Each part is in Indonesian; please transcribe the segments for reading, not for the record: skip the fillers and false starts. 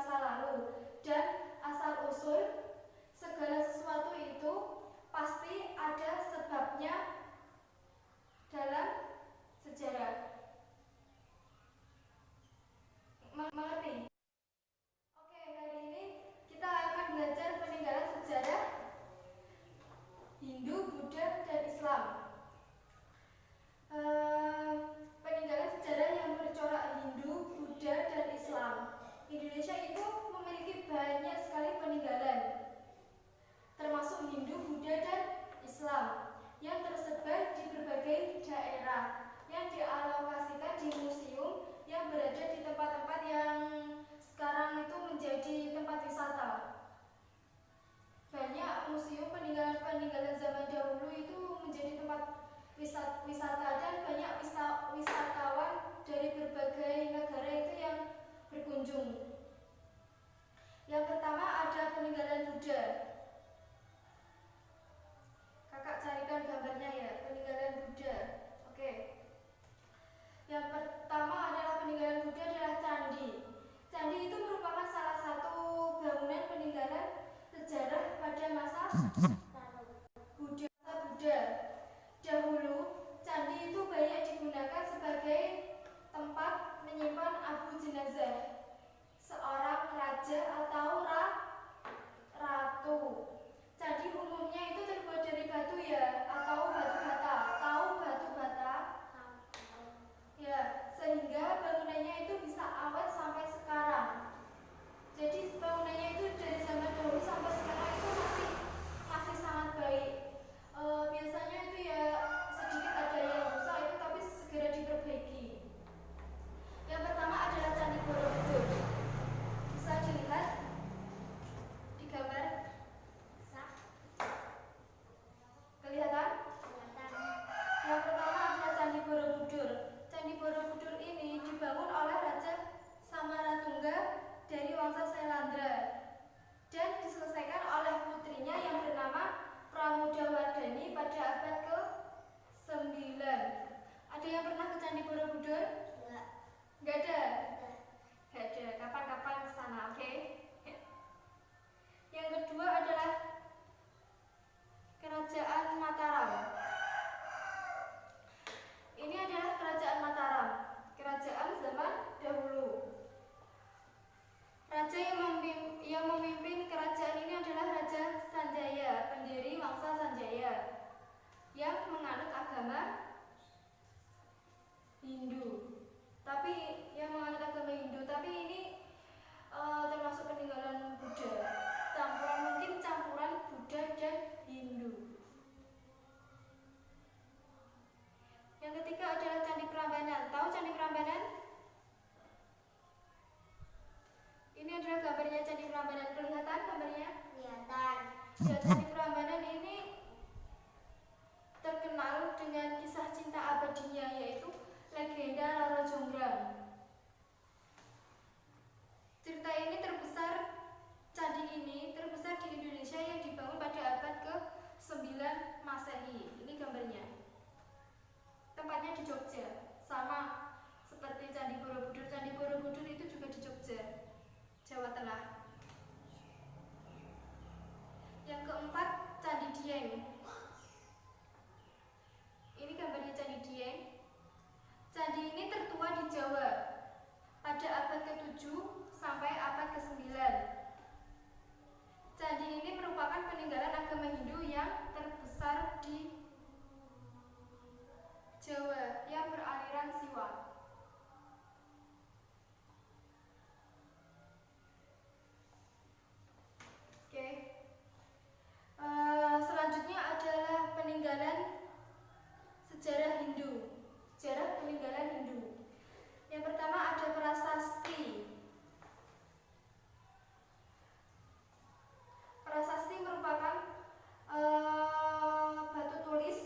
masa lalu dan asal-usul segala sesuatu itu pasti ada sebabnya dalam sejarah. Mengerti? Oke, hari ini kita akan belajar peninggalan sejarah Hindu, Buddha, dan Islam. Peninggalan sejarah yang bercorak Hindu, Buddha, dan Islam. Indonesia itu memiliki banyak sekali peninggalan, termasuk Hindu, Buddha, dan Islam yang tersebar di berbagai daerah yang dialokasikan di museum yang berada di tempat-tempat yang sekarang itu menjadi tempat wisata. Banyak museum peninggalan-peninggalan zaman dahulu itu menjadi tempat wisata dan banyak wisatawan dari berbagai negara itu yang berkunjung. Yang pertama ada peninggalan Buddha. Kakak carikan gambarnya ya, peninggalan Buddha. Oke. Yang pertama adalah peninggalan Buddha adalah candi. Candi itu merupakan salah satu bangunan peninggalan sejarah pada masa Buddha. Dahulu, candi itu banyak digunakan sebagai tempat menyimpan abu jenazah seorang raja atau ratu. Candi umumnya itu terbuat dari batu ya, atau batu bata. Tahu batu bata? Ya, sehingga bangunannya itu bisa awet sampai sekarang. Jadi bangunannya itu dari zaman dahulu sampai sekarang itu masih sangat baik. Biasanya itu ya sedikit ada yang rusak itu, tapi segera diperbaiki. Yang pertama adalah Candi Borobudur. Bisa dilihat di gambar. Kelihatan? Yang pertama adalah Candi Borobudur. Candi Borobudur ini dibangun oleh Raja Samaratungga dari Wangsa Syailendra dan diselesaikan oleh putrinya yang bernama Pramodawardhani pada abad ke-9. Ada yang pernah ke Candi Borobudur? Enggak ada? Enggak ada. Kapan-kapan ke sana, oke? Yang kedua adalah Kerajaan Mataram. Ini adalah Kerajaan Mataram, kerajaan zaman dahulu. Raja yang memimpin kerajaan ini adalah Raja Sanjaya, pendiri Wangsa Sanjaya, yang menganut agama Hindu. Tapi ini termasuk peninggalan Buddha. Campuran Buddha dan Hindu. Yang ketiga adalah Candi Prambanan. Tahu Candi Prambanan? Ini adalah gambarnya Candi Prambanan. Kelihatan gambarnya? Kelihatan. Ya, Candi Prambanan ini terkenal dengan kisah cinta abadinya, yaitu legenda Roro Jonggrang. Cerita ini Candi ini terbesar di Indonesia yang dibangun pada abad ke-9 Masehi. Ini gambarnya. Tempatnya di Jogja, sama seperti Candi Borobudur. Candi Borobudur itu juga di Jogja, Jawa Tengah. Yang keempat, Candi Dieng. Ini gambarnya Candi Dieng. Candi ini tertua di Jawa pada abad ke-7 sampai abad ke-9. Candi ini merupakan peninggalan agama Hindu yang terbesar di Jawa yang beraliran Siwa. Oke. Selanjutnya adalah peninggalan sejarah Hindu. Sejarah peninggalan Hindu. Yang pertama ada prasasti. Prasasti merupakan batu tulis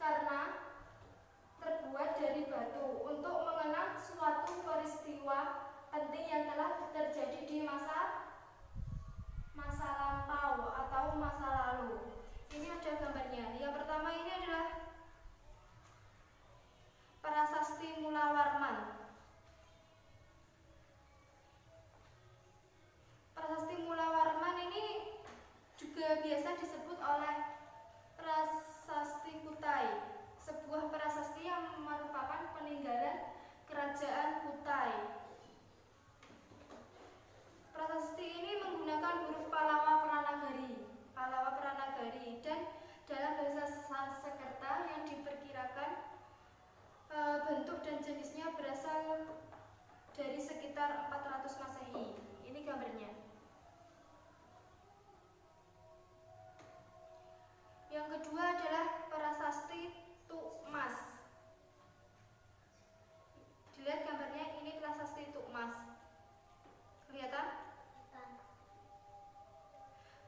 karena terbuat dari batu untuk mengenang suatu peristiwa penting yang telah terjadi di masa lampau atau masa lalu. Ini ada gambarnya. Yang pertama ini adalah Prasasti Mula Warman. sekitar 400 Masehi. Ini gambarnya. Yang kedua adalah prasasti Tukmas. Dilihat gambarnya, ini prasasti Tukmas. Kelihatan?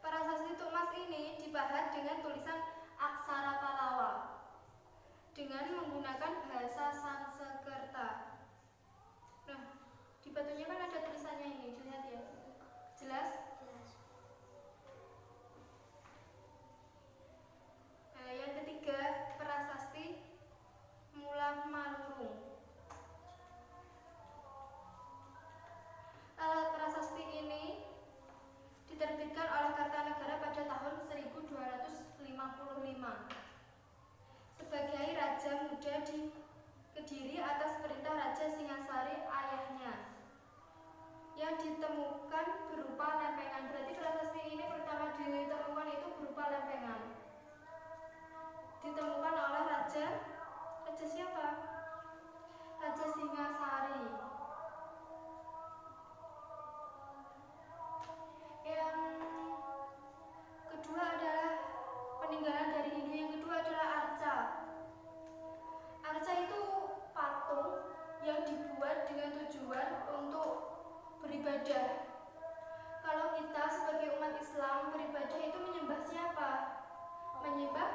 Prasasti Tukmas ini dipahat dengan tulisan aksara Pallawa dengan menggunakan bahasa Sanskerta. Nah, di batunya kan ada tulisannya ini, dilihat ya. Jelas? Nah, yang ketiga, prasasti Mulang Manurung. Prasasti ini diterbitkan oleh Kartanegara pada tahun 1255 sebagai raja muda di Kediri atas perintah Raja Singasari ayahnya, yang ditemukan berupa lempengan. Berarti prasasti ini pertama ditemukan itu berupa lempengan. Ditemukan oleh Raja siapa? Raja Singasari. Yang kedua adalah peninggalan dari Hindu. Yang kedua adalah arca. Arca itu patung yang dibuat dengan tujuan untuk beribadah. Kalau kita sebagai umat Islam beribadah itu menyembah siapa? Menyembah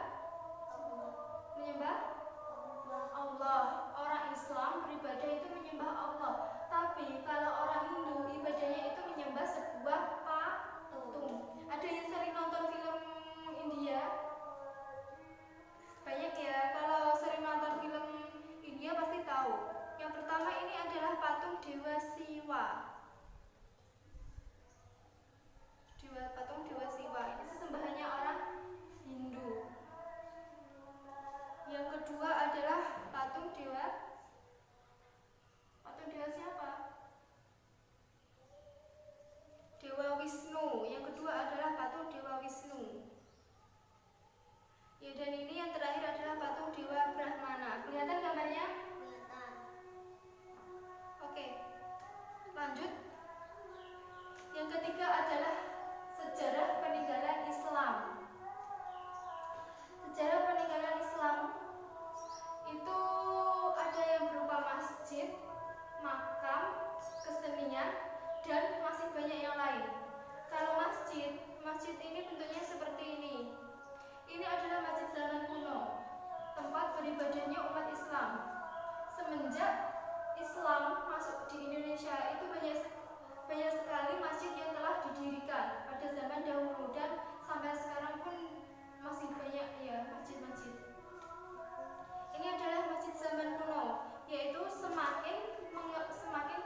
Allah. Orang Islam beribadah itu menyembah Allah. Tapi kalau orang Hindu ibadahnya itu menyembah sebuah patung. Ada yang sering nonton film India? Banyak ya. Kalau sering nonton film India pasti tahu. Yang pertama ini adalah patung Dewa Siwa. Patung Dewa Siwa ini sesembahannya orang Hindu. Yang kedua adalah patung Dewa siapa? Dewa Wisnu. Yang kedua adalah patung Dewa Wisnu. Ya, dan ini yang terakhir adalah patung Dewa Brahmana. Kelihatan gambarnya? Kelihatan. Oke, lanjut. Yang ketiga adalah sejarah peninggalan Islam. Sejarah peninggalan Islam itu ada yang berupa masjid, makam, kesenian, dan masih banyak yang lain. Kalau masjid ini bentuknya seperti ini. Ini adalah masjid zaman kuno, tempat beribadahnya umat Islam. Semenjak Islam masuk di Indonesia, itu banyak sekali masjid yang telah didirikan pada zaman dahulu, dan sampai sekarang pun masih banyak ya masjid-masjid. Ini adalah masjid zaman kuno, yaitu semakin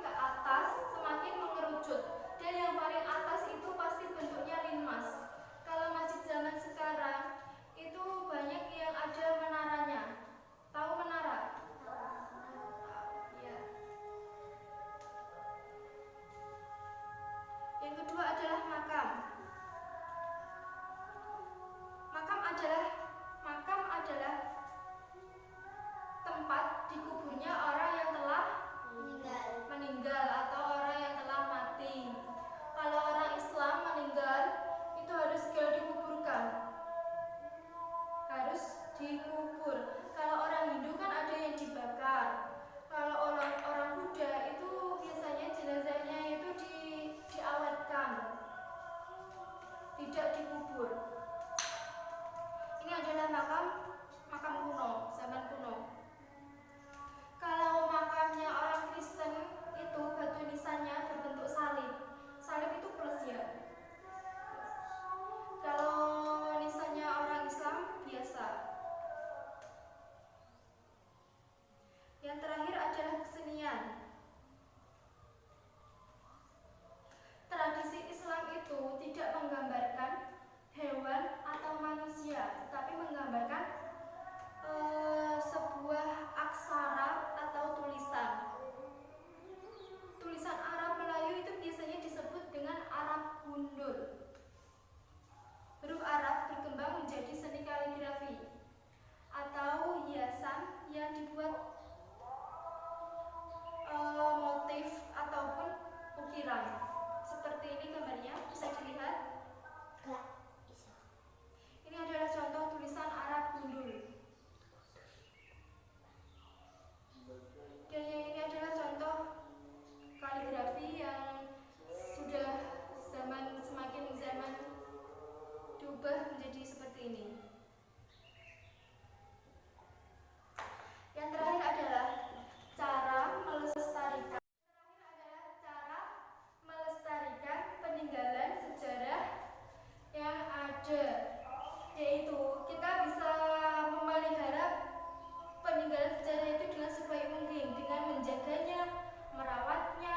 ke atas semakin mengerucut, dan yang paling atas itu pasti bentuknya linmas. Kalau masjid zaman sekarang itu banyak yang ada menaranya. Tahu menara? Ya. Yang kedua adalah makam. Makam adalah tempat dikuburnya orang yang telah meninggal atau orang yang telah mati. Kalau orang Islam meninggal itu harus segera dikuburkan. Harus dikubur. Kalau orang Hindu kan ada yang dibakar. Kalau orang Buddha itu biasanya jenazahnya itu diawetkan, tidak dikubur. Ini adalah makam kuno, zaman kuno. Kalau makamnya orang Kristen itu batu nisannya berbentuk salib. Salib itu plus ya. Kalau nisannya orang Islam biasa. Yang terakhir adalah kesenian. Tradisi Islam itu tidak menggambarkan hewan atau manusia, tetapi menggambarkan sebuah aksara atau tulisan. Tulisan Arab Melayu itu biasanya disebut dengan Arab gundul. Huruf Arab berkembang menjadi seni kaligrafi atau hiasan yang dibuat motif ataupun hilang. Seperti ini gambarnya, bisa dilihat. Ini adalah contoh tulisan Arab gundul. Dan yang ini adalah contoh kaligrafi yang sudah semakin zaman diubah menjadi seperti ini. Yang terakhir adalah cara melestarikan peninggalan sejarah yang ada, yaitu kita bisa memelihara peninggalan sejarah itu dengan sebaik mungkin, dengan menjaganya, merawatnya,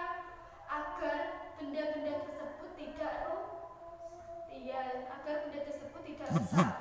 agar benda-benda tersebut tidak rusak.